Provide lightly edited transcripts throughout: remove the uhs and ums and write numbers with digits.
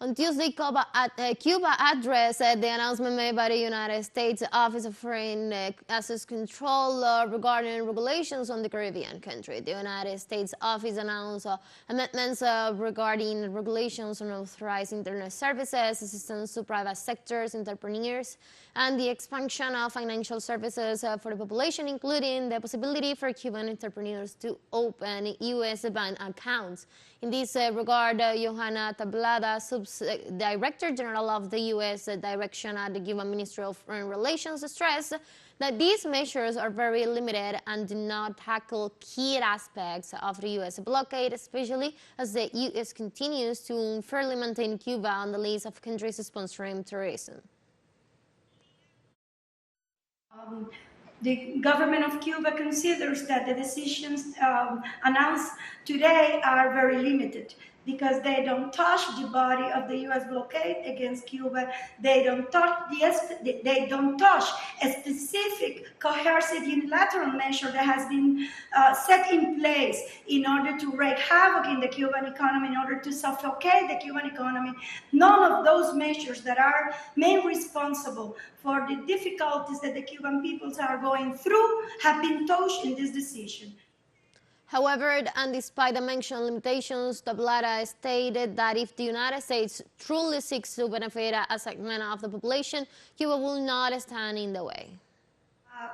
On Tuesday, Cuba addressed the announcement made by the United States Office of Foreign Assets Control regarding regulations on the Caribbean country. The United States Office announced amendments regarding regulations on authorized internet services, assistance to private sectors, entrepreneurs, and the expansion of financial services for the population, including the possibility for Cuban entrepreneurs to open U.S. bank accounts. In this regard, Johanna Tablada, Director General of the U.S. Direction at the Cuban Ministry of Foreign Relations, stressed that these measures are very limited and do not tackle key aspects of the U.S. blockade, especially as the U.S. continues to unfairly maintain Cuba on the list of countries sponsoring terrorism. The government of Cuba considers that the decisions announced today are very limited because they don't touch the body of the U.S. blockade against Cuba. They don't touch a specific coercive unilateral measure that has been set in place in order to wreak havoc in the Cuban economy, in order to suffocate the Cuban economy. None of those measures that are main responsible for the difficulties that the Cuban peoples are going through have been touched in this decision. However, and despite the mentioned limitations, Tablada stated that if the United States truly seeks to benefit a segment of the population, Cuba will not stand in the way.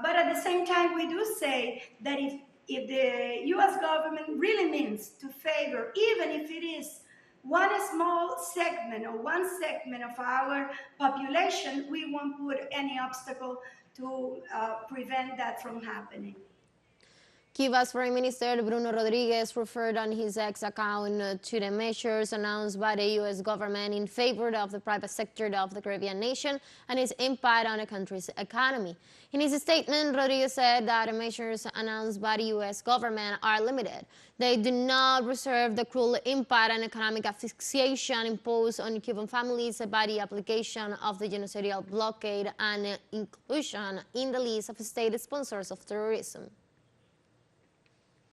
But at the same time, we do say that if the U.S. government really means to favor, even if it is one small segment or one segment of our population, we won't put any obstacle to prevent that from happening. Cuba's Foreign Minister Bruno Rodriguez referred on his X account to the measures announced by the U.S. government in favor of the private sector of the Caribbean nation and its impact on the country's economy. In his statement, Rodriguez said that the measures announced by the U.S. government are limited. They do not reserve the cruel impact and economic asphyxiation imposed on Cuban families by the application of the genocidal blockade and inclusion in the list of state sponsors of terrorism.